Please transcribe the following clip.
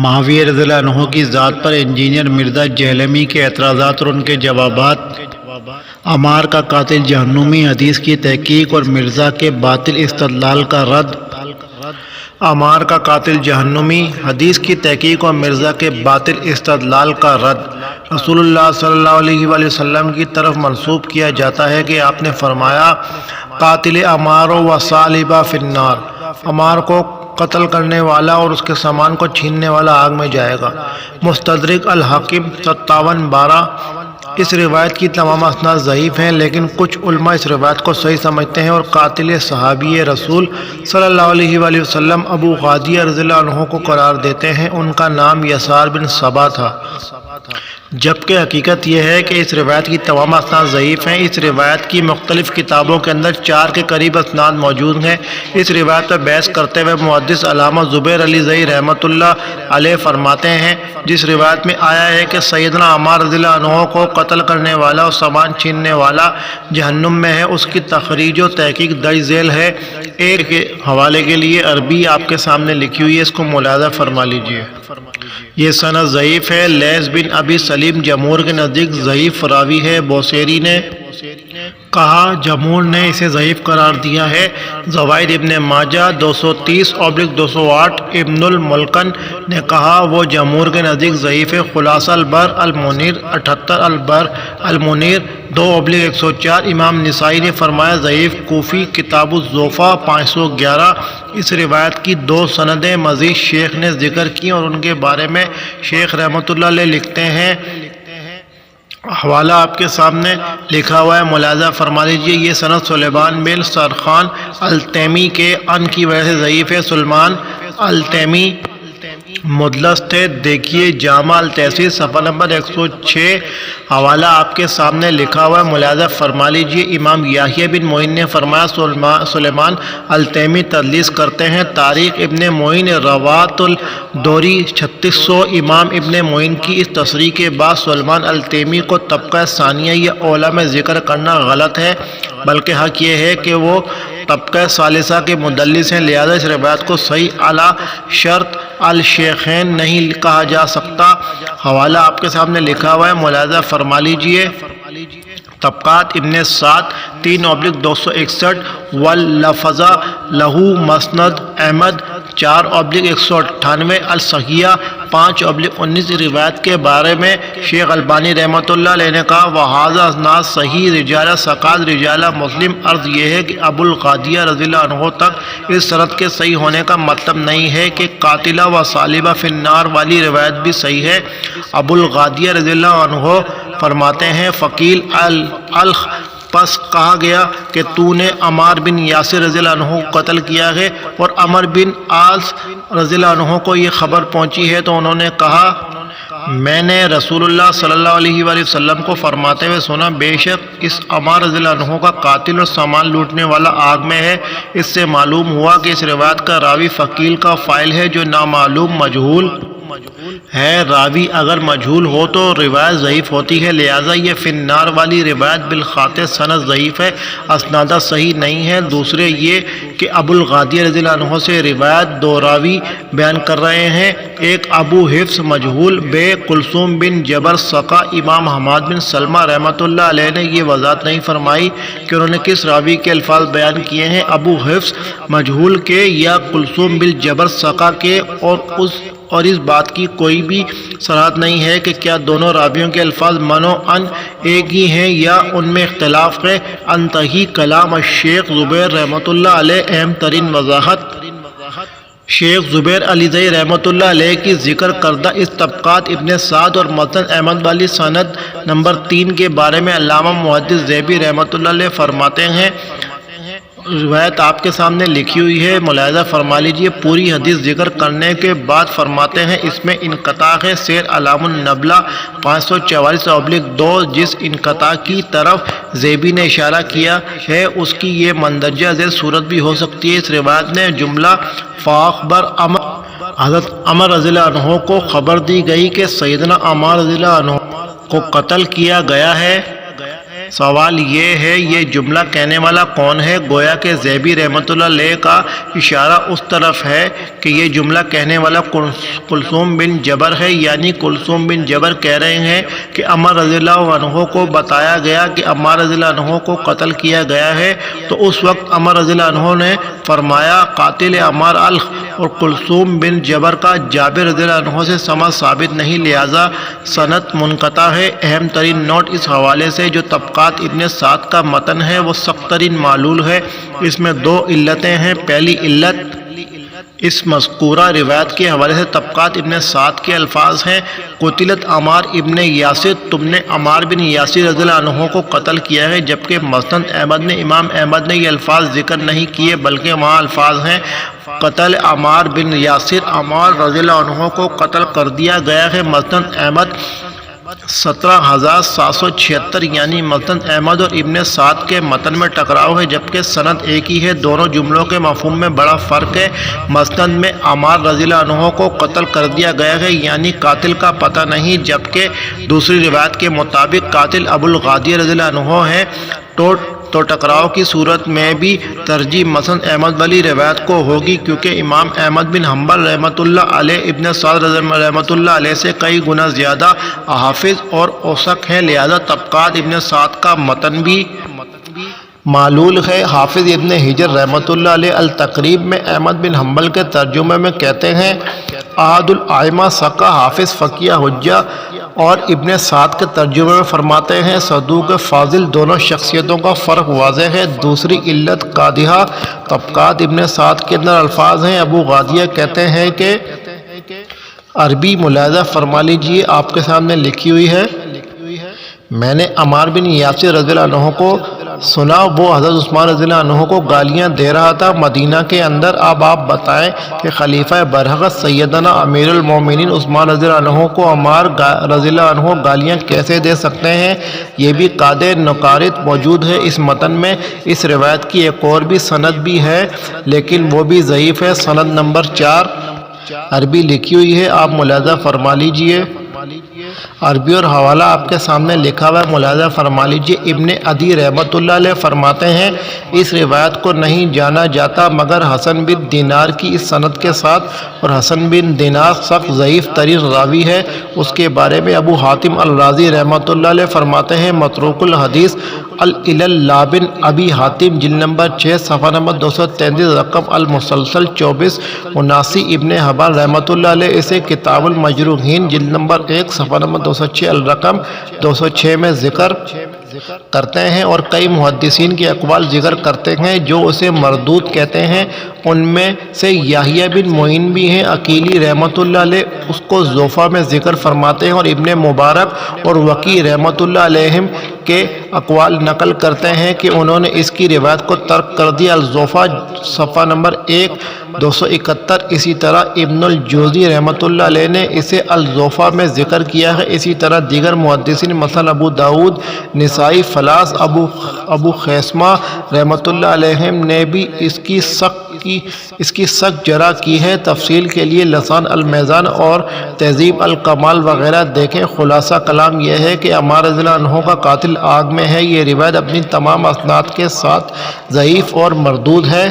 معاویہ رضی اللہ عنہ کی ذات پر انجینئر مرزا جہلمی کے اعتراضات اور ان کے جوابات، عمار کا قاتل جہنمی حدیث کی تحقیق اور مرزا کے باطل استدلال کا رد۔ عمار کا قاتل جہنمی حدیث کی تحقیق اور مرزا کے باطل استدلال کا رد۔ رسول اللہ صلی اللہ علیہ وآلہ وسلم کی طرف منسوب کیا جاتا ہے کہ آپ نے فرمایا، قاتل عمار و صالبہ فی النار، عمار کو قتل کرنے والا اور اس کے سامان کو چھیننے والا آگ میں جائے گا۔ مستدرک الحاکم 5712۔ اس روایت کی تمام اسناد ضعیف ہیں، لیکن کچھ علماء اس روایت کو صحیح سمجھتے ہیں اور قاتل صحابی رسول صلی اللہ علیہ وآلہ وسلم ابو غادیہ رضی اللہ عنہ کو قرار دیتے ہیں۔ ان کا نام یسار بن صبا تھا، جبکہ حقیقت یہ ہے کہ اس روایت کی تمام اسناد ضعیف ہیں۔ اس روایت کی مختلف کتابوں کے اندر 4 کے قریب اسناد موجود ہیں۔ اس روایت پر بحث کرتے ہوئے محدث علامہ زبیر علی زئی رحمۃ اللہ علیہ فرماتے ہیں، جس روایت میں آیا ہے کہ سیدنا عمار رضی اللہ عنہ کو قتل کرنے والا اور سامان چھیننے والا جہنم میں ہے، اس کی تخریج و تحقیق درج ذیل ہے۔ ایک حوالے کے لیے عربی آپ کے سامنے لکھی ہوئی ہے، اس کو ملاحظہ فرما لیجیے۔ یہ سند ضعیف ہے۔ لیث بن ابی سلیم جمہور کے نزدیک ضعیف راوی ہے۔ بوصیری نے کہا، جمہور نے اسے ضعیف قرار دیا ہے۔ زوائد ابن ماجہ 230/208۔ ابن الملکن نے کہا، وہ جمہور کے نزدیک ضعیف ہے۔ خلاصہ البر المنیر 78، البر المنیر 2/104۔ امام نسائی نے فرمایا ضعیف۔ کوفی کتاب الضعفاء 511۔ اس روایت کی 2 سندیں مزید شیخ نے ذکر کی اور ان کے بارے میں شیخ رحمۃ اللہ علیہ لکھتے ہیں، حوالہ آپ کے سامنے لکھا ہوا ہے، ملاحظہ فرما لیجیے۔ یہ سند سلیمان بن سرخان التیمی کے ان کی وجہ سے ضعیف ہے۔ سلیمان التیمی مدلس تھے۔ دیکھیے جامع التحصیل صفحہ نمبر 106، حوالہ آپ کے سامنے لکھا ہوا ہے، ملاحظہ فرما لیجیے۔ امام یحییٰ بن معین نے فرمایا سلیمان التیمی تدلیس کرتے ہیں۔ تاریخ ابن معین روات الدوری 3600۔ امام ابن معین کی اس تصریح کے بعد سلیمان التیمی کو طبقہ ثانیہ یا اولیٰ میں ذکر کرنا غلط ہے، بلکہ حق یہ ہے کہ وہ طبقہ ثالثہ کے مدلس ہیں، لہذا اس روایت کو صحیح علی شرط الشیخین نہیں کہا جا سکتا۔ حوالہ آپ کے سامنے لکھا ہوا ہے، ملاحظہ فرما لیجیے۔ طبقات ابن سعد 3/261۔ واللفظ لہو مسند احمد 4/198۔ الصحیحہ 5/19۔ روایت کے بارے میں شیخ البانی رحمۃ اللہ علیہ نے کہا، وہذا اسناد صحیح رجالہ ثقات رجالہ مسلم۔ عرض یہ ہے کہ ابو الغادیہ رضی اللہ عنہ تک اس سند کے صحیح ہونے کا مطلب نہیں ہے کہ قاتلہ و صالبہ فی النار والی روایت بھی صحیح ہے۔ ابو الغادیہ رضی اللہ عنہ فرماتے ہیں، فقیل الخ، پس کہا گیا کہ تو نے عمار بن یاسر رضی اللہ عنہ کو قتل کیا ہے، اور عمر بن عاص رضی اللہ عنہ کو یہ خبر پہنچی ہے، تو انہوں نے کہا، میں نے رسول اللہ صلی اللہ علیہ وآلہ وسلم کو فرماتے ہوئے سنا، بے شک اس عمار رضی اللہ عنہ کا قاتل اور سامان لوٹنے والا آگ میں ہے۔ اس سے معلوم ہوا کہ اس روایت کا راوی فقیل کا فاعل ہے، جو نامعلوم مجہول ہے۔ راوی اگر مجہول ہو تو روایت ضعیف ہوتی ہے، لہذا یہ فی النار والی روایت بالقاطع سند ضعیف ہے، اسنادہ صحیح نہیں ہے۔ دوسرے یہ کہ ابو الغادیہ رضی اللہ عنہ سے روایت 2 راوی بیان کر رہے ہیں، ایک ابو حفص مجہول بے کلثوم بن جبر ثقہ۔ امام حماد بن سلمہ رحمۃ اللہ علیہ نے یہ وضاحت نہیں فرمائی کہ انہوں نے کس راوی کے الفاظ بیان کیے ہیں، ابو حفص مجہول کے یا کلثوم بن جبر ثقہ کے، اور اس بات کی کوئی بھی صراحت نہیں ہے کہ کیا دونوں راویوں کے الفاظ منو ان ایک ہی ہیں یا ان میں اختلاف ہے۔ انتہی کلام الشیخ زبیر رحمۃ اللہ علیہ۔ اہم ترین وضاحت شیخ زبیر علی زئی رحمۃ اللہ علیہ کی ذکر کردہ اس طبقات ابن سعد اور مسند احمد والی سند نمبر 3 کے بارے میں علامہ محدث ذیبی رحمۃ اللہ علیہ فرماتے ہیں، روایت آپ کے سامنے لکھی ہوئی ہے، ملاحظہ فرما لیجیے۔ پوری حدیث ذکر کرنے کے بعد فرماتے ہیں، اس میں انقطاع ہے۔ سیر علام النبلہ 544/2۔ جس انقطاع کی طرف ذیبی نے اشارہ کیا ہے، اس کی یہ مندرجہ ذیل صورت بھی ہو سکتی ہے۔ اس روایت میں جملہ فاخبر عمر، حضرت عمر رضی اللہ عنہ کو خبر دی گئی کہ سیدنا عمار رضی اللہ عنہ کو قتل کیا گیا ہے۔ سوال یہ ہے، یہ جملہ کہنے والا کون ہے؟ گویا کہ ذیبی رحمۃ اللہ علیہ کا اشارہ اس طرف ہے کہ یہ جملہ کہنے والا کلثوم بن جبر ہے، یعنی کلثوم بن جبر کہہ رہے ہیں کہ عمر رضی اللہ عنہ کو بتایا گیا کہ عمار رضی اللہ عنہ کو قتل کیا گیا ہے، تو اس وقت عمر رضی اللہ عنہ نے فرمایا قاتل عمار الخ، اور کلثوم بن جبر کا جابر رضی اللہ عنہ سے سماع ثابت نہیں، لہذا سند منقطع ہے۔ اہم ترین نوٹ اس حوالے سے جو طبقات ابن سعد کا متن ہے وہ سخت ترین معلول ہے، اس میں دو علتیں ہیں۔ پہلی علت اس مذکورہ روایت کے حوالے سے طبقات ابن سعد کے الفاظ ہیں، قتلت عمار ابن یاسر، تم نے عمار بن یاسر رضی اللہ عنہ کو قتل کیا ہے، جبکہ مسند احمد نے امام احمد نے یہ الفاظ ذکر نہیں کیے، بلکہ وہاں الفاظ ہیں قتل عمار بن یاسر، عمار رضی اللہ عنہ کو قتل کر دیا گیا ہے۔ مسند احمد 17,776، یعنی مسند احمد اور ابن سعد کے متن میں ٹکراؤ ہے، جبکہ سند ایک ہی ہے، دونوں جملوں کے مفہوم میں بڑا فرق ہے۔ مسند میں عمار رضی اللہ عنہ کو قتل کر دیا گیا ہے، یعنی قاتل کا پتہ نہیں، جبکہ دوسری روایت کے مطابق قاتل ابو الغادیہ رضی اللہ عنہ ہے۔ تو ٹکراؤ کی صورت میں بھی ترجیح مسند احمد والی روایت کو ہوگی، کیونکہ امام احمد بن حنبل رحمۃ اللہ علیہ ابن سعد رحمۃ اللہ علیہ سے کئی گنا زیادہ حافظ اور اوثق ہیں، لہذا طبقات ابن سعد کا متن بھی معلول ہے۔ حافظ ابن حجر رحمۃ اللہ علیہ التقریب میں احمد بن حنبل کے ترجمے میں کہتے ہیں احد الائمہ ثقہ حافظ فقیہ حجہ، اور ابن سعد کے ترجمے میں فرماتے ہیں صدوق فاضل، دونوں شخصیتوں کا فرق واضح ہے۔ دوسری علت قادحہ طبقات ابن سعد کے اندر الفاظ ہیں، ابو غادیہ کہتے ہیں کہ عربی ملاحظہ فرما لیجیے، آپ کے سامنے لکھی ہوئی ہے، میں نے عمار بن یاسر رضی اللہ عنہ کو سنا وہ حضرت عثمان رضی اللہ عنہ کو گالیاں دے رہا تھا مدینہ کے اندر۔ اب آپ بتائیں کہ خلیفہ برحق سیدنا امیر المومنین عثمان رضی اللہ عنہ کو عمار رضی اللہ عنہ گالیاں کیسے دے سکتے ہیں؟ یہ بھی قاعدہ نقارت موجود ہے اس متن میں۔ اس روایت کی ایک اور بھی سند بھی ہے، لیکن وہ بھی ضعیف ہے، سند نمبر 4 عربی لکھی ہوئی ہے، آپ ملاحظہ فرما لیجئے، عربی اور حوالہ آپ کے سامنے لکھا ہوا ہے، ملاحظہ فرما لیجئے۔ ابن عدی رحمۃ اللہ علیہ فرماتے ہیں اس روایت کو نہیں جانا جاتا مگر حسن بن دینار کی اس سند کے ساتھ، اور حسن بن دینار سخت ضعیف ترین راوی ہے۔ اس کے بارے میں ابو حاتم الرازی رحمۃ اللہ علیہ فرماتے ہیں متروک الحدیث، العلل لابن ابی حاتم جلد نمبر 6 صفحہ نمبر 233، رقم المسلسل 24، مناسی ابن حبان رحمۃ اللہ علیہ اسے کتاب المجروحین جلد نمبر 1 صفحہ نمبر 206 الرقم 206 میں ذکر کرتے ہیں، اور کئی محدثین کے اقوال ذکر کرتے ہیں جو اسے مردود کہتے ہیں، ان میں سے یحییٰ بن معین بھی ہیں۔ عقیلی رحمۃ اللہ علیہ اس کو ضعفاء میں ذکر فرماتے ہیں، اور ابن مبارک اور وقی رحمۃ اللہ علیہم کے اقوال نقل کرتے ہیں کہ انہوں نے اس کی روایت کو ترک کر دیا۔ الضعفاء صفحہ نمبر 1 271۔ اسی طرح ابن الجوزی رحمۃ اللہ علیہ نے اسے الضعفاء میں ذکر کیا ہے۔ اسی طرح دیگر محدثین مثلا ابو داؤد، نسائی، فلاس، ابو خیثمہ رحمۃ اللہ علیہ نے بھی اس کی سخت جرح کی ہے۔ تفصیل کے لیے لسان المیزان اور تہذیب الکمال وغیرہ دیکھیں۔ خلاصہ کلام یہ ہے کہ عمار رضی اللہ عنہ کا قاتل آگ میں ہے۔ یہ روایت اپنی تمام اسناد کے ساتھ ضعیف اور مردود ہے۔